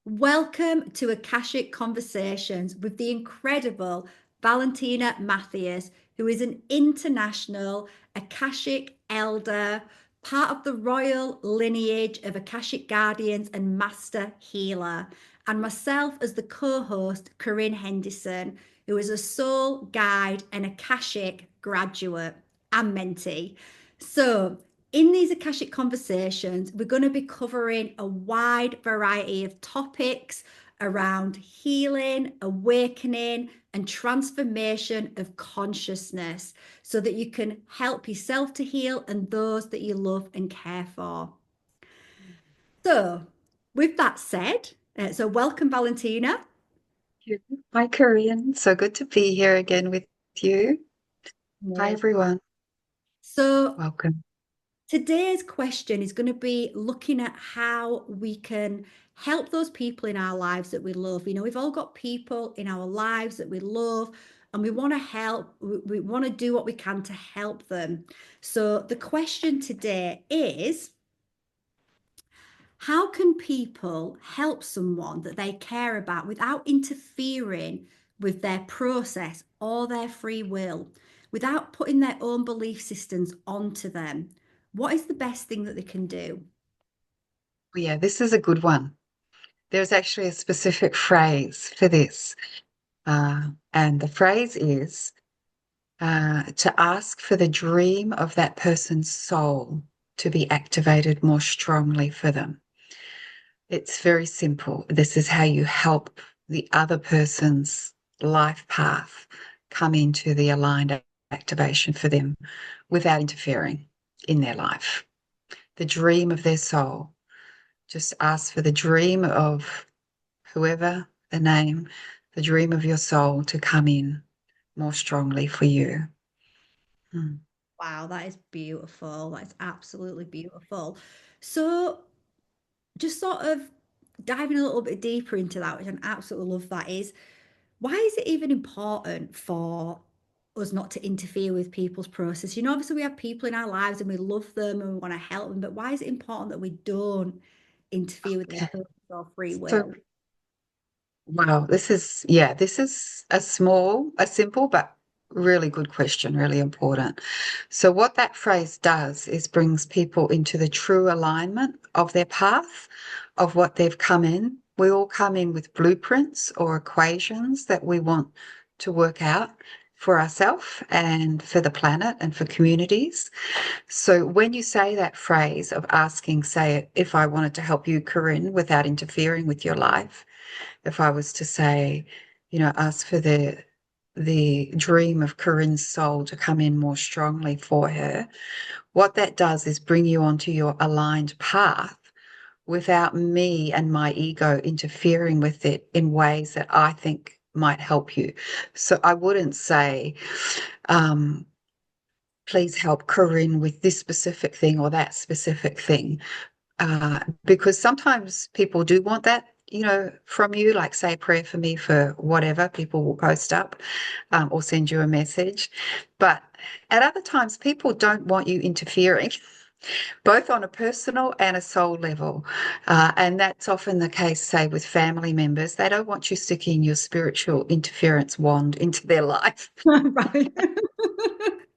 Welcome to Akashic Conversations with the incredible Valentina Matthias, who is an international Akashic elder, part of the royal lineage of Akashic Guardians and Master Healer, and myself as the co host, Corinne Henderson, who is a soul guide and Akashic graduate and mentee. So, in these Akashic conversations, we're going to be covering a wide variety of topics around healing, awakening, and transformation of consciousness so that you can help yourself to heal and those that you love and care for. So, with that said, welcome, Valentina. You. Hi, Korean. So good to be here again with you. Hi, Amazing. everyone. So, Welcome. today's question is going to be looking at how we can help those people in our lives that we love. You know, we've all got people in our lives that we love and we want to help, we want to do what we can to help them. So, the question today is how can people help someone that they care about without interfering with their process or their free will, without putting their own belief systems onto them? What is the best thing that they can do? Yeah, this is a good one. There's actually a specific phrase for this. And the phrase is to ask for the dream of that person's soul to be activated more strongly for them. It's very simple. This is how you help the other person's life path come into the aligned activation for them without interfering in their life. The dream of their soul. Just ask for the dream of whoever the name, the dream of your soul to come in more strongly for you. Hmm. Wow, that is beautiful. That's absolutely beautiful. So, just sort of diving a little bit deeper into that, which I absolutely love, that is why is it even important for us not to interfere with people's process? You know, obviously we have people in our lives and we love them and we want to help them, but why is it important that we don't interfere with their Okay. purpose or free So, will? wow, this is a simple, but really good question, really important. So, what that phrase does is brings people into the true alignment of their path, of what they've come in. We all come in with blueprints or equations that we want to work out for ourselves and for the planet and for communities. So, when you say that phrase of asking, say, if I wanted to help you, Corinne, without interfering with your life, if I was to say, ask for the dream of Corinne's soul to come in more strongly for her, what that does is bring you onto your aligned path without me and my ego interfering with it in ways that I think might help you. So I wouldn't say, um, please help Corinne with this specific thing or that specific thing, because sometimes people do want that, from you, like say a prayer for me for whatever, people will post up or send you a message. But at other times, people don't want you interfering, both on a personal and a soul level. And that's often the case, say, with family members. They don't want you sticking your spiritual interference wand into their life. Right.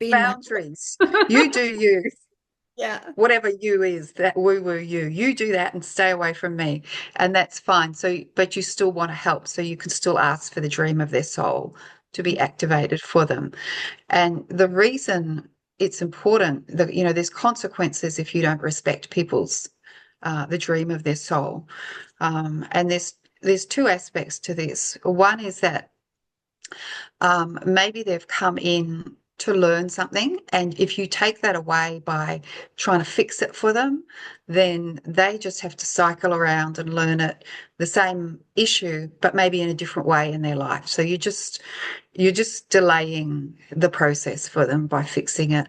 Been there. Boundaries. You do you. Yeah. Whatever you is, that woo woo you do that and stay away from me, and that's fine. So but you still want to help, so you can still ask for the dream of their soul to be activated for them. And the reason it's important that, there's consequences if you don't respect people's the dream of their soul. And there's two aspects to this. One is that maybe they've come in to learn something, and if you take that away by trying to fix it for them, then they just have to cycle around and learn it, the same issue, but maybe in a different way in their life. So you're just delaying the process for them by fixing it.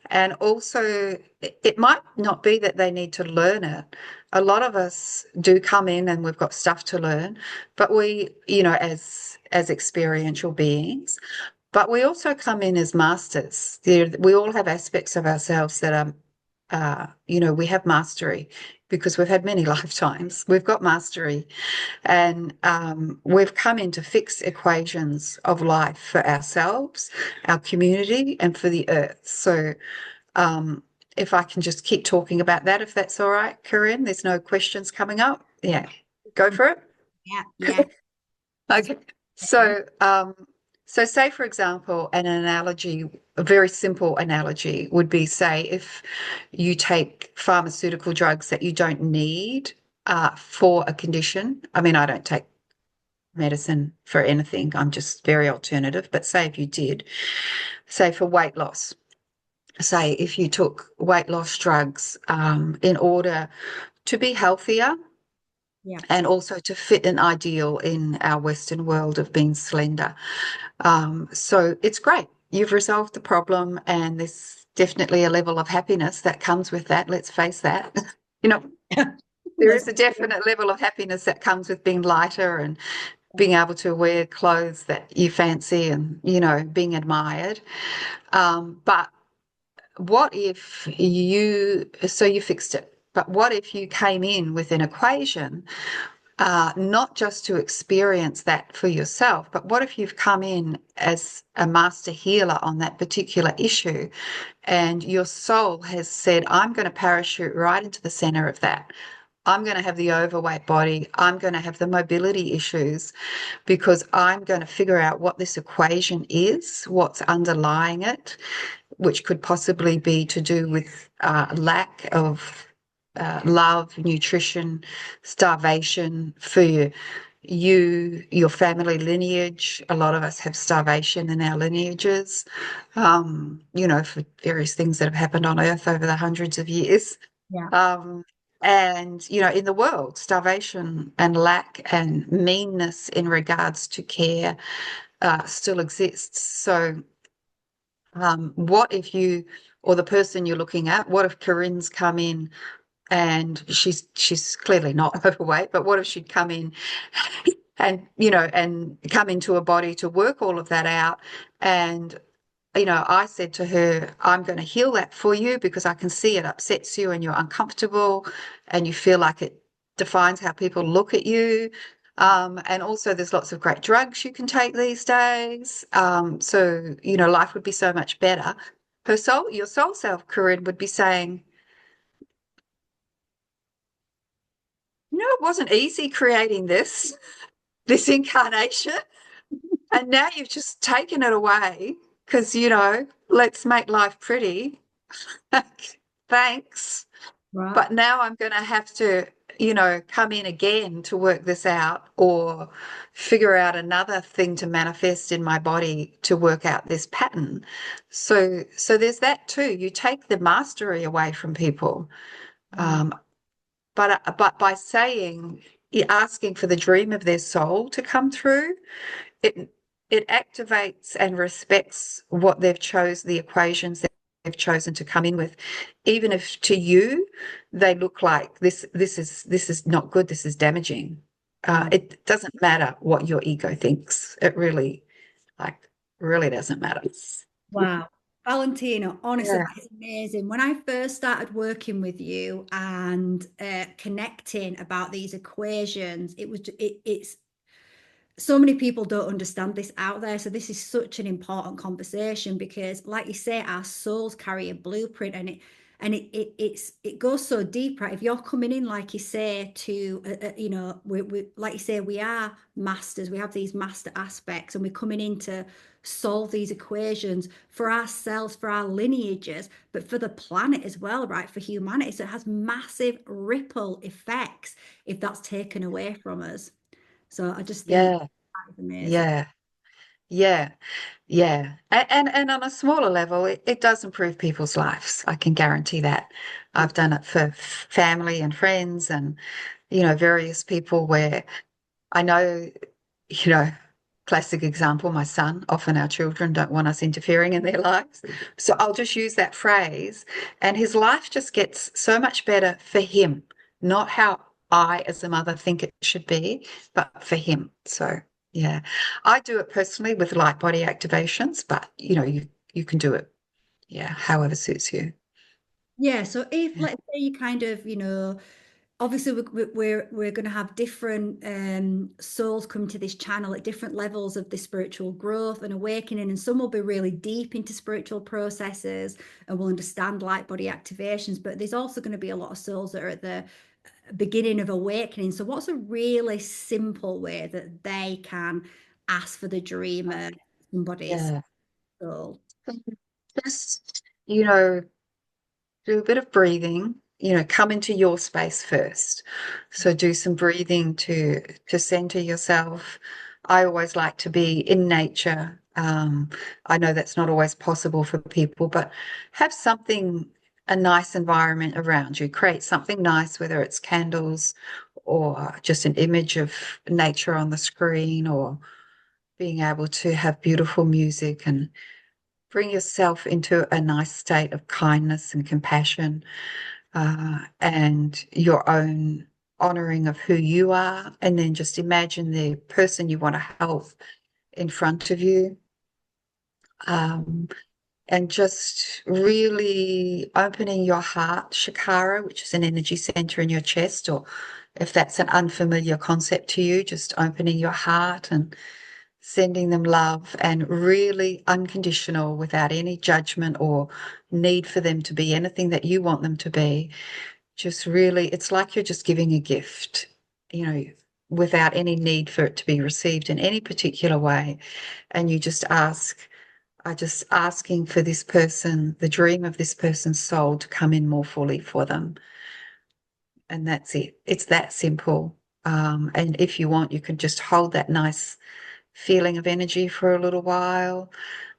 And also, it might not be that they need to learn it. A lot of us do come in and we've got stuff to learn, but we, as experiential beings, but we also come in as masters. We all have aspects of ourselves that are, we have mastery because we've had many lifetimes. We've got mastery, and we've come in to fix equations of life for ourselves, our community, and for the earth. So, um, if I can just keep talking about that, if that's all right, Corinne, there's no questions coming up. Yeah, go for it. Yeah, yeah. Okay. So, so say for example, an analogy, a very simple analogy would be, say, if you take pharmaceutical drugs that you don't need for a condition. I mean, I don't take medicine for anything. I'm just very alternative. But say if you did, say for weight loss, say if you took weight loss drugs in order to be healthier Yeah. and also to fit an ideal in our Western world of being slender. So it's great. You've resolved the problem, and there's definitely a level of happiness that comes with that. Let's face that. You know, there Let's is a definite level of happiness that comes with being lighter and being able to wear clothes that you fancy and, being admired. But what if so you fixed it, but what if you came in with an equation, not just to experience that for yourself, but what if you've come in as a master healer on that particular issue and your soul has said, I'm going to parachute right into the center of that. I'm going to have the overweight body. I'm going to have the mobility issues because I'm going to figure out what this equation is, what's underlying it, which could possibly be to do with lack of love, nutrition, starvation for your family lineage. A lot of us have starvation in our lineages, for various things that have happened on Earth over the hundreds of years. Yeah. Um, and, in the world, starvation and lack and meanness in regards to care still exists. So, what if you, or the person you're looking at, what if Corinne's come in and she's clearly not overweight, but what if she'd come in and, and come into a body to work all of that out? And I said to her, I'm going to heal that for you because I can see it upsets you and you're uncomfortable and you feel like it defines how people look at you. And also, there's lots of great drugs you can take these days. So, life would be so much better. Your soul self, Corinne, would be saying, it wasn't easy creating this incarnation. And now you've just taken it away because, let's make life pretty. Thanks. Right. But now I'm going to have to, come in again to work this out or figure out another thing to manifest in my body to work out this pattern. So there's that too. You take the mastery away from people. Wow. Um, but by saying, asking for the dream of their soul to come through, it it activates and respects what the equations that they've chosen to come in with, even if to you they look like this is not good, this is damaging. Wow. It doesn't matter what your ego thinks. It really doesn't matter. Wow. Valentina, honestly, Yeah. that is amazing. When I first started working with you and connecting about these equations, it's so many people don't understand this out there. So this is such an important conversation because, like you say, our souls carry a blueprint, and it goes so deep, right? If you're coming in, like you say, to we like you say, we are masters. We have these master aspects, and we're coming in to solve these equations for ourselves, for our lineages, but for the planet as well, right? For humanity. So it has massive ripple effects if that's taken away from us. So I just think Yeah. that is amazing. Yeah. Yeah. Yeah. And on a smaller level, it does improve people's lives. I can guarantee that. Yeah. I've done it for family and friends and, various people where I know, you know, classic example, my son, often our children don't want us interfering in their lives. So I'll just use that phrase, and his life just gets so much better for him, not how I, as a mother, think it should be, but for him. So, yeah, I do it personally with light body activations, but you can do it, yeah, however suits you. Yeah. So if Yeah. let's say you kind of, obviously we're going to have different souls come to this channel at different levels of the spiritual growth and awakening, and some will be really deep into spiritual processes and will understand light body activations, but there's also going to be a lot of souls that are at the beginning of awakening. So what's a really simple way that they can ask for the dream of somebody's Yeah. soul? Just, do a bit of breathing, come into your space first. So do some breathing to center yourself. I always like to be in nature. I know that's not always possible for people, but have something, a nice environment around you. Create something nice, whether it's candles or just an image of nature on the screen, or being able to have beautiful music, and bring yourself into a nice state of kindness and compassion, and your own honoring of who you are. And then just imagine the person you want to help in front of you. Um, and just really opening your heart chakra, which is an energy center in your chest, or if that's an unfamiliar concept to you, just opening your heart and sending them love, and really unconditional, without any judgment or need for them to be anything that you want them to be. Just really, it's like you're just giving a gift, you know, without any need for it to be received in any particular way. And you just are just asking for this person, the dream of this person's soul, to come in more fully for them. And that's it. It's that simple. And if you want, you can just hold that nice feeling of energy for a little while.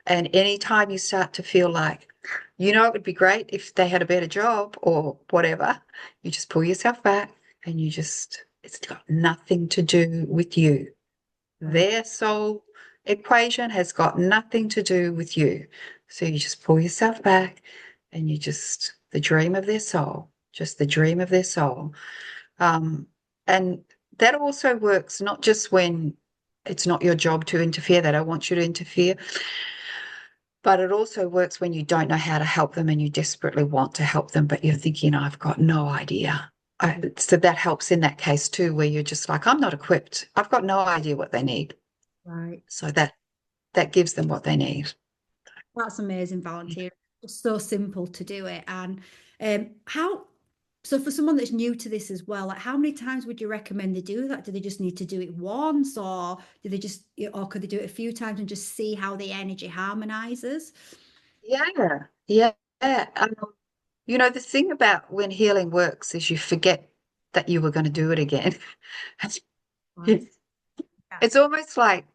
And anytime you start to feel like, it would be great if they had a better job or whatever, you just pull yourself back, and it's got nothing to do with you. Right. Their soul equation has got nothing to do with you. So you just pull yourself back, and the dream of their soul, just the dream of their soul. And that also works not just when it's not your job to interfere, they don't want you to interfere, but it also works when you don't know how to help them and you desperately want to help them, but you're thinking, I've got no idea. So that helps in that case too, where you're just like, I'm not equipped. I've got no idea what they need. Right. So that gives them what they need. That's amazing, volunteer. It's so simple to do it. And how, so for someone that's new to this as well, like how many times would you recommend they do that? Do they just need to do it once, or do they just, or could they do it a few times and just see how the energy harmonizes? Yeah, yeah. The thing about when healing works is you forget that you were going to do it again. Right. Yeah. It's almost like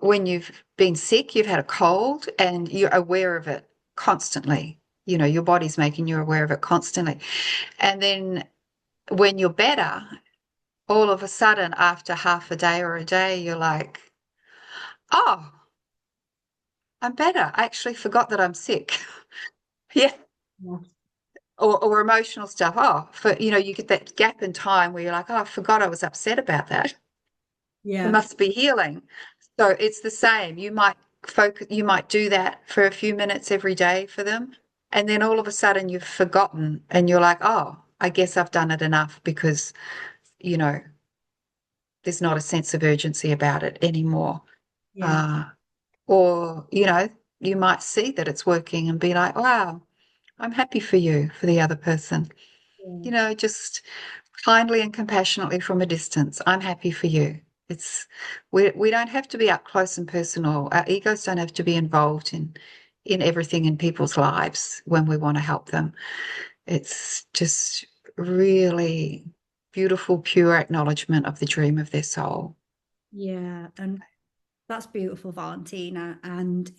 when you've been sick, you've had a cold, and you're aware of it constantly. Your body's making you aware of it constantly. And then when you're better, all of a sudden, after half a day or a day, you're like, oh, I'm better. I actually forgot that I'm sick. Yeah. Yeah. Or emotional stuff. Oh, you get that gap in time where you're like, oh, I forgot I was upset about that. It Yeah. must be healing. So it's the same. You might do that for a few minutes every day for them. And then all of a sudden you've forgotten, and you're like, oh, I guess I've done it enough, because, you know, there's not a sense of urgency about it anymore. Yeah. Uh, or, you might see that it's working and be like, wow, I'm happy for you, for the other person. Yeah. Just kindly and compassionately from a distance. I'm happy for you. It's we don't have to be up close and personal. Our egos don't have to be involved in everything in people's lives when we want to help them. It's just really beautiful, pure acknowledgement of the dream of their soul. Yeah. And that's beautiful, Valentina. And,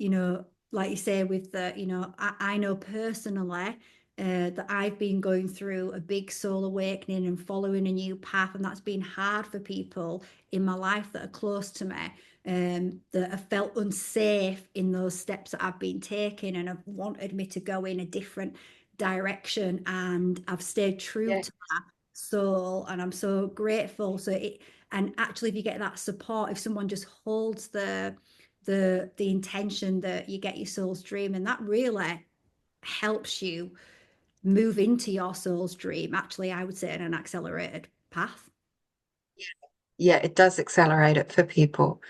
like you say, with the, I know personally that I've been going through a big soul awakening and following a new path. And that's been hard for people in my life that are close to me, that have felt unsafe in those steps that I've been taking and have wanted me to go in a different direction. And I've stayed true Yeah, to that soul. And I'm so grateful. And actually, if you get that support, if someone just holds the intention that you get your soul's dream, and that really helps you move into your soul's dream, actually, I would say in an accelerated path. Yeah, it does accelerate it for people.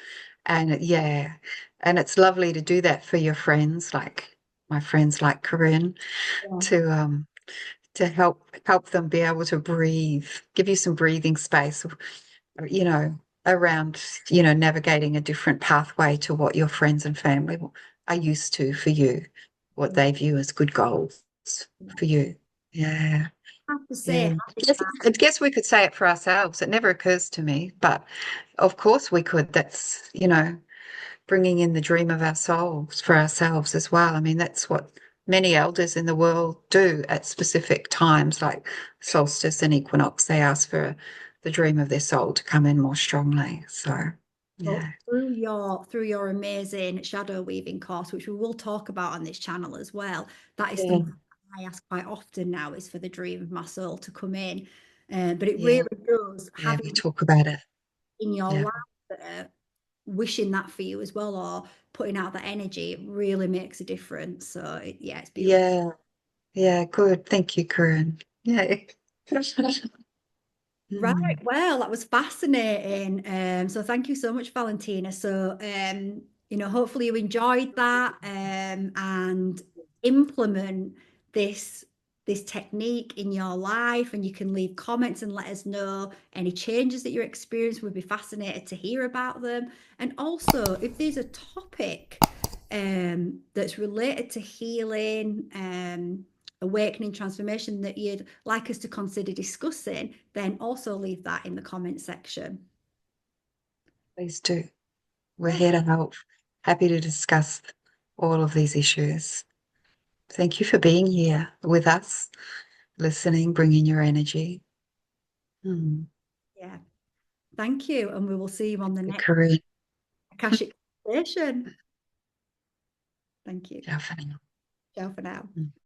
And yeah, and it's lovely to do that for your friends, like my friends like Corinne, Yeah. to help them be able to breathe, give you some breathing space, you know, around, navigating a different pathway to what your friends and family are used to for you, what Yeah. they view as good goals for you. Yeah. I have to say, Yeah. having that, I guess we could say it for ourselves. It never occurs to me, but of course we could. That's, bringing in the dream of our souls for ourselves as well. I mean, that's what many elders in the world do at specific times, like solstice and equinox. They ask for the dream of their soul to come in more strongly. So, but yeah. through your amazing shadow weaving course, which we will talk about on this channel as well, that is Yeah. something I ask quite often now, is for the dream of my soul to come in. But it Yeah. really does, Yeah. We having talk about it. in your Yeah. life that are wishing that for you as well, or putting out that energy, it really makes a difference. So yeah, it's beautiful. Yeah. Yeah. Good. Thank you, Corinne. Yeah. Right. Mm. Well, that was fascinating. So thank you so much, Valentina. So, hopefully you enjoyed that, and implement this this technique in your life. And you can leave comments and let us know any changes that you're experiencing. We'd be fascinated to hear about them. And also, if there's a topic that's related to healing, awakening, transformation that you'd like us to consider discussing, then also leave that in the comment section. Please do. We're here to help. Happy to discuss all of these issues. Thank you for being here with us, listening, bringing your energy. Mm. Yeah. Thank you. And we will see you on the next Corinne. Akashic Station. Thank you. Ciao for now. Ciao for now. Mm.